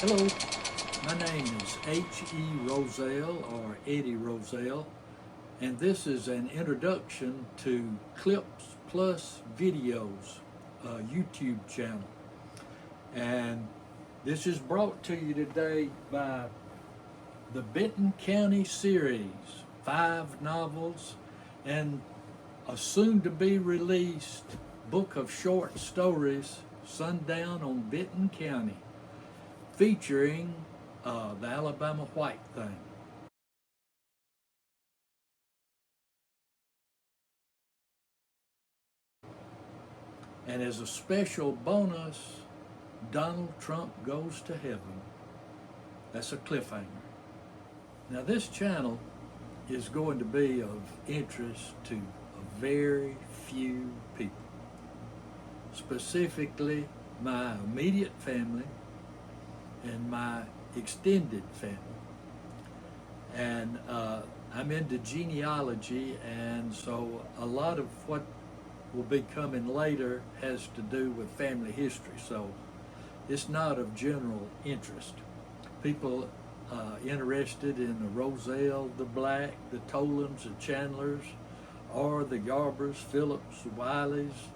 Hello, my name is H.E. Rozelle or Eddie Rozelle, and this is an introduction to Clips Plus Videos YouTube channel. And this is brought to you today by the Benton County series, 5 novels, and a soon-to-be released book of short stories, Sundown on Benton County, featuring the Alabama White Thing. And as a special bonus, Donald Trump Goes to Heaven. That's a cliffhanger. Now this channel is going to be of interest to a very few people, specifically my immediate family and my extended family. And I'm into genealogy, and so a lot of what will be coming later has to do with family history. So it's not of general interest. People interested in the Rozelle, the Black, the Tolans, the Chandlers, or the Yarbroughs, Phillips, the Wileys,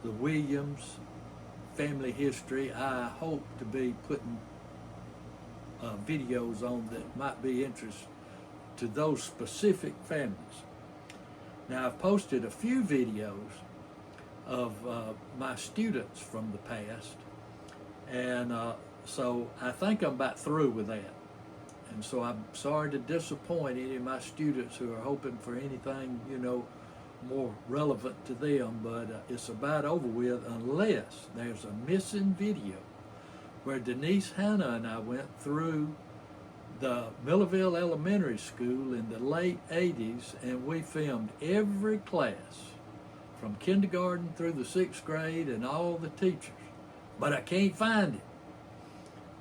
the Williams, family history, I hope to be putting videos on that might be interest to those specific families. Now, I've posted a few videos of my students from the past, and so I think I'm about through with that. And so I'm sorry to disappoint any of my students who are hoping for anything, more relevant to them, but it's about over with unless there's a missing video where Denise Hanna and I went through the Millerville Elementary School in the late 80s, and we filmed every class from kindergarten through the 6th grade and all the teachers. But I can't find it.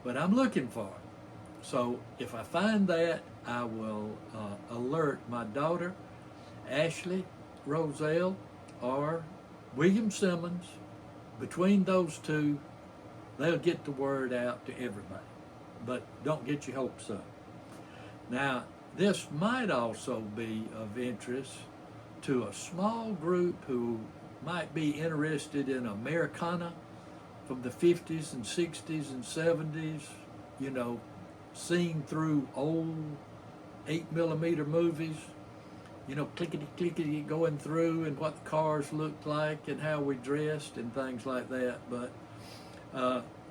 But I'm looking for it. So if I find that, I will alert my daughter, Ashley Rozelle, or William Simmons. Between those two, they'll get the word out to everybody. But don't get your hopes up. Now, this might also be of interest to a small group who might be interested in Americana from the 50s and 60s and 70s, seen through old 8mm movies, clickety-clickety going through, and what the cars looked like and how we dressed and things like that. But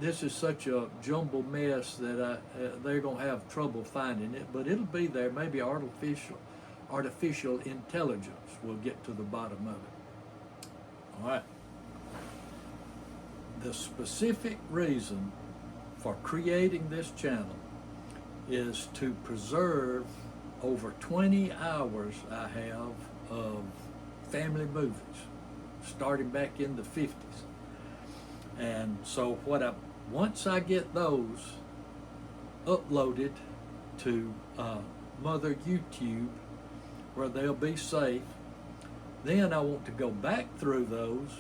this is such a jumble mess that they're going to have trouble finding it, but it'll be there. Maybe artificial intelligence will get to the bottom of it. All right. The specific reason for creating this channel is to preserve over 20 hours I have of family movies, starting back in the 50s. And so once I get those uploaded to Mother YouTube, where they'll be safe, then I want to go back through those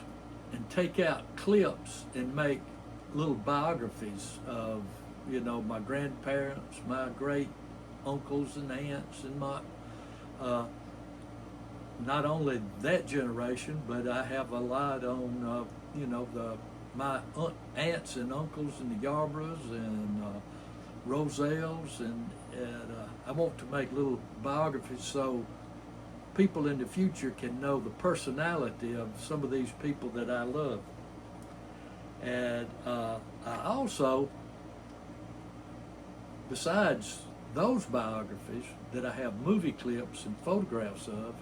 and take out clips and make little biographies of, my grandparents, my great uncles and aunts, and my, not only that generation, but I have a lot on, my aunts and uncles and the Yarbroughs and Rozelles, and I want to make little biographies so people in the future can know the personality of some of these people that I love. And I also, besides those biographies that I have movie clips and photographs of,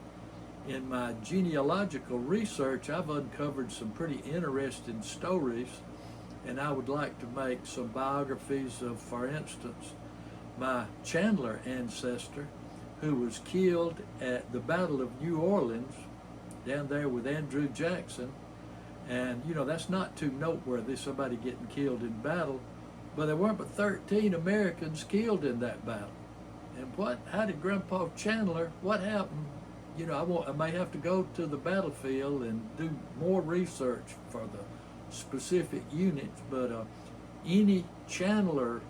in my genealogical research, I've uncovered some pretty interesting stories, and I would like to make some biographies of, for instance, my Chandler ancestor, who was killed at the Battle of New Orleans, down there with Andrew Jackson. And, that's not too noteworthy, somebody getting killed in battle, but there weren't but 13 Americans killed in that battle. And how did Grandpa Chandler, what happened? I may have to go to the battlefield and do more research for the specific units, but any Chandler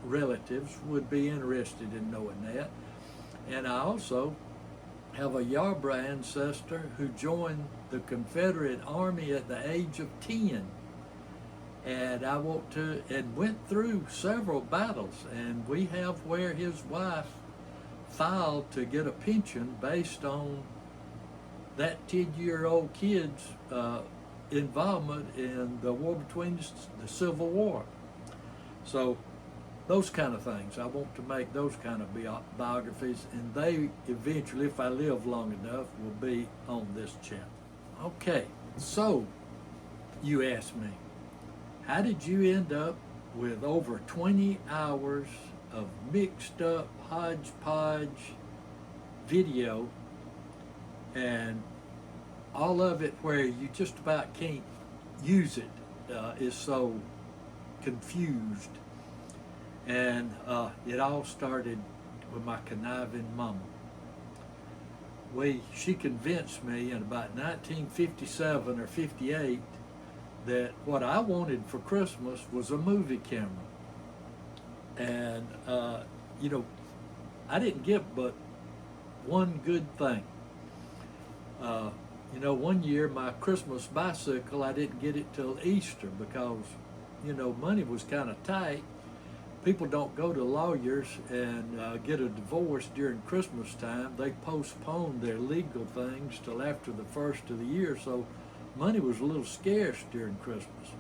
relatives would be interested in knowing that. And I also have a Yarborough ancestor who joined the Confederate Army at the age of 10. And I want to, and went through several battles, and we have where his wife filed to get a pension based on that 10-year-old kid's involvement in the war between the Civil War. So those kind of things, I want to make those kind of biographies, and they eventually, if I live long enough, will be on this channel. Okay, so you asked me, how did you end up with over 20 hours of mixed up hodgepodge video, and all of it where you just about can't use it, is so confused? And it all started with my conniving mama. She convinced me in about 1957 or 58 that what I wanted for Christmas was a movie camera. And, I didn't get but one good thing. One year my Christmas bicycle, I didn't get it till Easter because, money was kind of tight. People don't go to lawyers and get a divorce during Christmas time. They postpone their legal things till after the first of the year, so money was a little scarce during Christmas.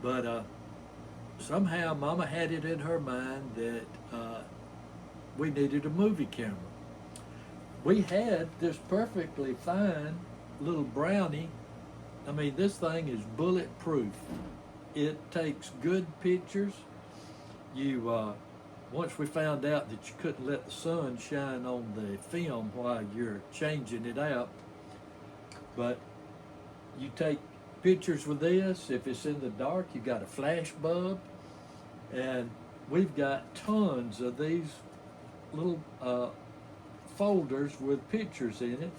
But somehow Mama had it in her mind that we needed a movie camera. We had this perfectly fine little Brownie. I mean, this thing is bulletproof. It takes good pictures. Once we found out that you couldn't let the sun shine on the film while you're changing it out, but you take pictures with this. If it's in the dark, you got a flash bulb, and we've got tons of these little folders with pictures in it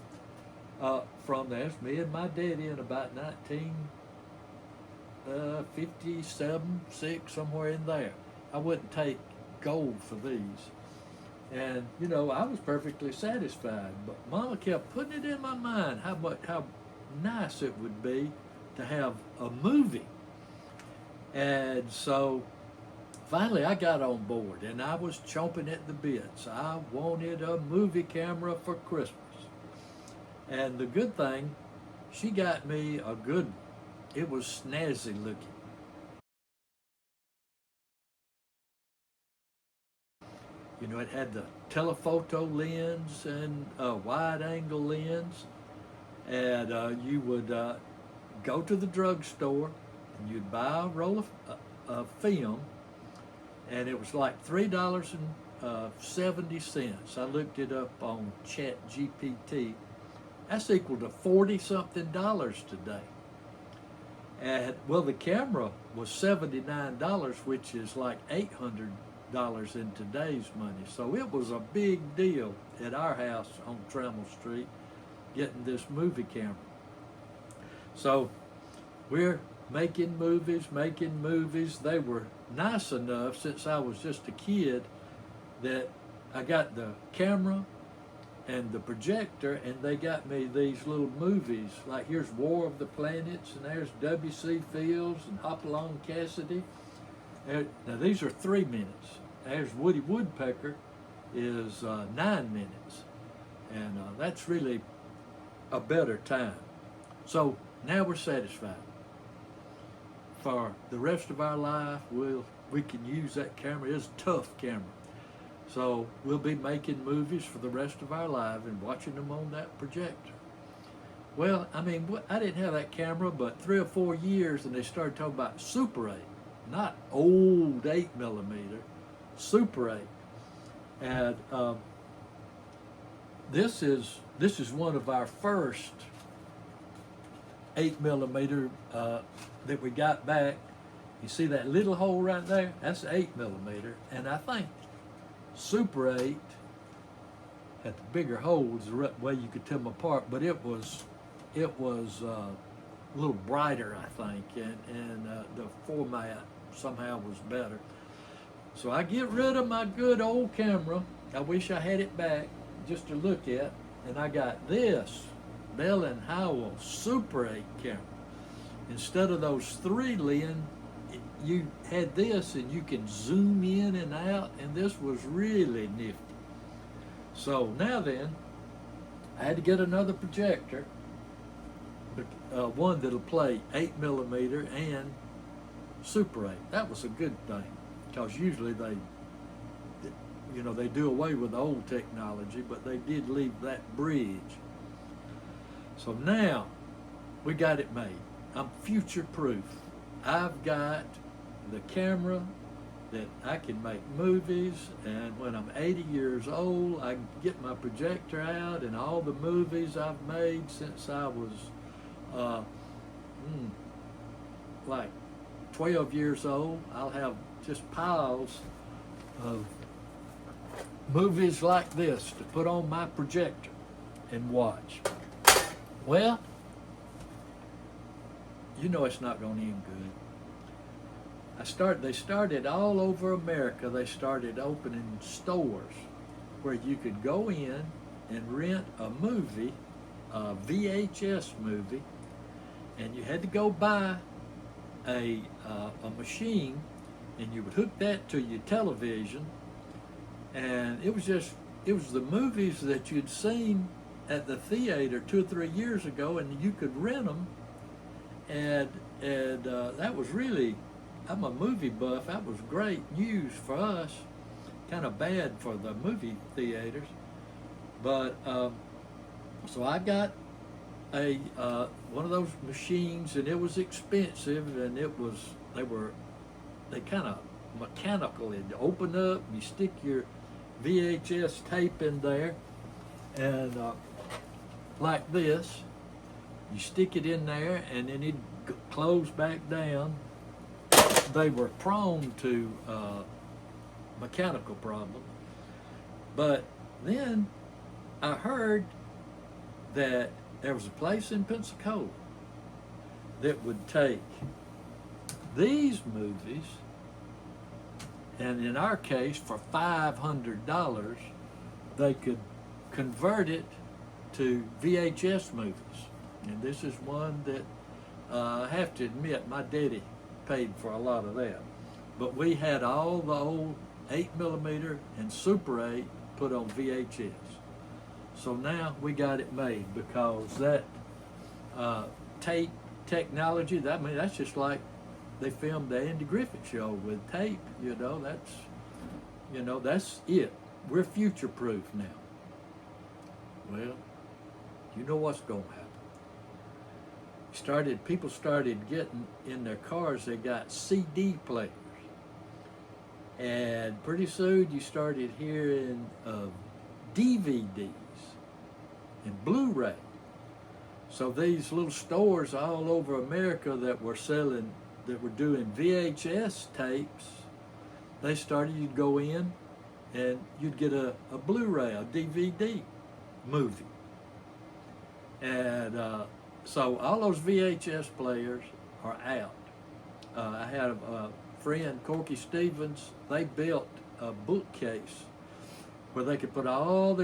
from that's me and my daddy in about 1957, 6, somewhere in there. I wouldn't take gold for these. And, I was perfectly satisfied. But Mama kept putting it in my mind how nice it would be to have a movie. And so finally I got on board, and I was chomping at the bits. I wanted a movie camera for Christmas. And the good thing, she got me a good one. It was snazzy looking. It had the telephoto lens and a wide angle lens. And you would go to the drugstore and you'd buy a roll of film, and it was like $3.70. I looked it up on ChatGPT. That's equal to $40-something today. And the camera was $79, which is like $800 in today's money. So it was a big deal at our house on Trammell Street, getting this movie camera. So we're making movies. They were nice enough, since I was just a kid, that I got the camera and the projector, and they got me these little movies. Like, here's War of the Planets, and there's W.C. Fields and Hopalong Cassidy. Now these are 3 minutes. There's Woody Woodpecker is 9 minutes. And that's really a better time. So now we're satisfied. For the rest of our life, we can use that camera. It's a tough camera. So we'll be making movies for the rest of our life and watching them on that projector. Well, I mean, I didn't have that camera but 3 or 4 years, and they started talking about Super 8, not old 8mm, Super 8. And this is one of our first 8mm that we got back. You see that little hole right there? That's 8mm, and I think Super 8 had the bigger holes, the way you could tell them apart, but it was a little brighter, I think, and the format somehow was better. So I get rid of my good old camera. I wish I had it back just to look at. And I got this Bell & Howell Super 8 camera. Instead of those 3-lens, you had this and you can zoom in and out, and this was really nifty. So now then, I had to get another projector, one that'll play 8mm and Super 8. That was a good thing, because usually they do away with the old technology, but they did leave that bridge. So now we got it made. I'm future proof. I've got the camera that I can make movies, and when I'm 80 years old, I can get my projector out, and all the movies I've made since I was like 12 years old, I'll have just piles of movies like this to put on my projector and watch. Well, you know it's not going to end good. They started all over America. They started opening stores where you could go in and rent a movie, a VHS movie, and you had to go buy a machine, and you would hook that to your television, and it was the movies that you'd seen at the theater 2 or 3 years ago, and you could rent them, and that was really, I'm a movie buff, that was great news for us, kind of bad for the movie theaters, but so I got a one of those machines, and it was expensive, and they kind of mechanical. It'd open up, you stick your VHS tape in there, and like this, you stick it in there, and then it'd close back down. They were prone to mechanical problems, but then I heard that there was a place in Pensacola that would take these movies, and in our case, for $500, they could convert it to VHS movies. And this is one that I have to admit, my daddy paid for a lot of that. But we had all the old 8mm and Super 8 put on VHS. So now we got it made, because that tape technology, that's just like they filmed the Andy Griffith Show with tape, that's it. We're future proof now. Well, you know what's going to happen. People started getting in their cars, they got CD players. And pretty soon you started hearing of DVDs and Blu-ray. So these little stores all over America that were doing VHS tapes, you'd go in and you'd get a Blu-ray, a DVD movie. And so all those VHS players are out. I had a friend, Corky Stevens, they built a bookcase where they could put all of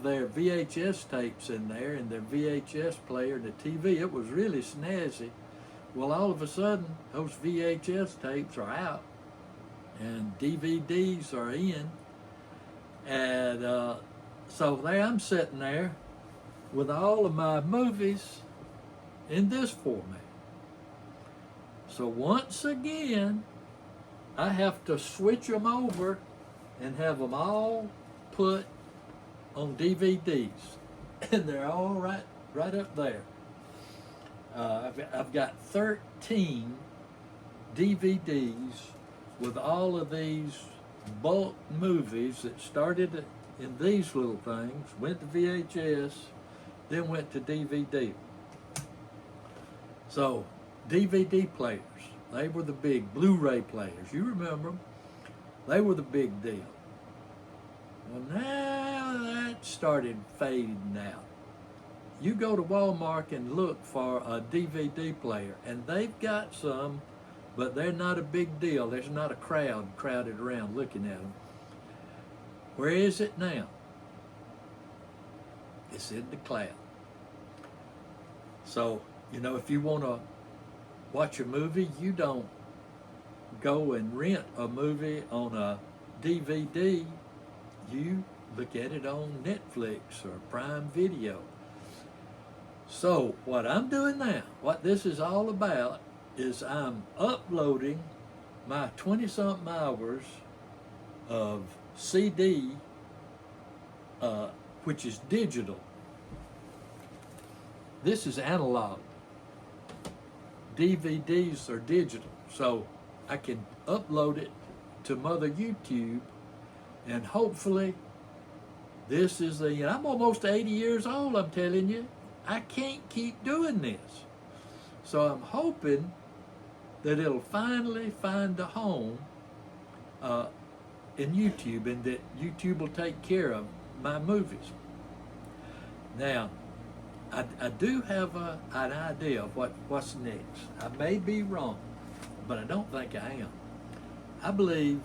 their VHS tapes in there, and their VHS player and the TV. It was really snazzy. Well, all of a sudden, those VHS tapes are out, and DVDs are in, and so there I'm sitting there with all of my movies in this format. So once again, I have to switch them over and have them all put on DVDs, and they're all right up there. I've got 13 DVDs with all of these bulk movies that started in these little things, went to VHS, then went to DVD. So DVD players, they were the big Blu-ray players. You remember them? They were the big deal. Well, now that started fading out. You go to Walmart and look for a DVD player, and they've got some but they're not a big deal. There's not a crowd crowded around looking at them. Where is it now? It's in the cloud. So, you know, if you want to watch a movie, you don't go and rent a movie on a DVD. You look at it on Netflix or Prime Video. So what I'm doing now, what this is all about, is I'm uploading my 20-something hours of CD, which is digital. This is analog. DVDs are digital. So I can upload it to Mother YouTube, and hopefully this is I'm almost 80 years old, I'm telling you. I can't keep doing this. So I'm hoping that it'll finally find a home in YouTube, and that YouTube will take care of my movies. Now, I do have an idea of what's next. I may be wrong, but I don't think I am. I believe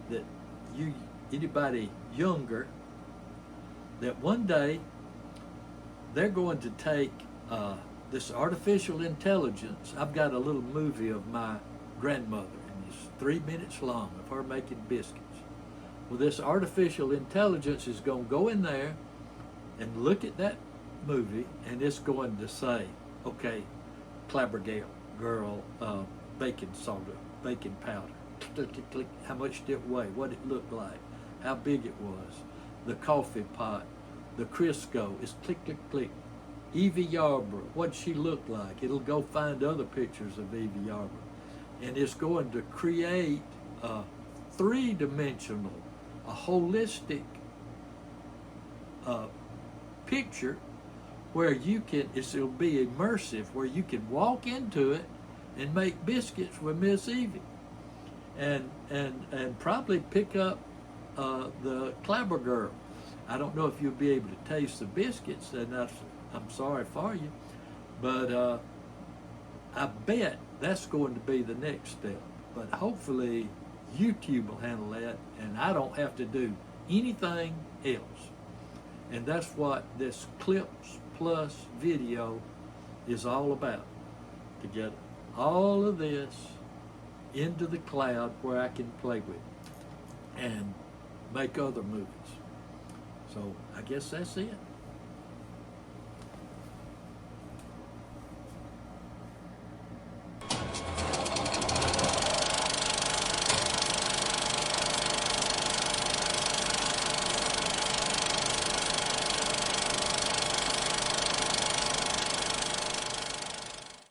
that anybody younger, that one day they're going to take this artificial intelligence. I've got a little movie of my grandmother, and it's 3 minutes long of her making biscuits. Well, this artificial intelligence is going to go in there and look at that movie, and it's going to say, okay, Clabber girl, baking soda, baking powder, click, click, click, how much did it weigh, what it looked like, how big it was, the coffee pot, the Crisco, it's click, click, click. Evie Yarborough, what'd she look like? It'll go find other pictures of Evie Yarborough. And it's going to create a three-dimensional, a holistic picture where it'll be immersive, where you can walk into it and make biscuits with Miss Evie. And probably pick up the Clabber girl. I don't know if you'll be able to taste the biscuits, and I'm sorry for you, but I bet that's going to be the next step. But hopefully YouTube will handle that, and I don't have to do anything else. And that's what this Clips Plus video is all about, to get all of this into the cloud where I can play with it and make other movies. So I guess that's it.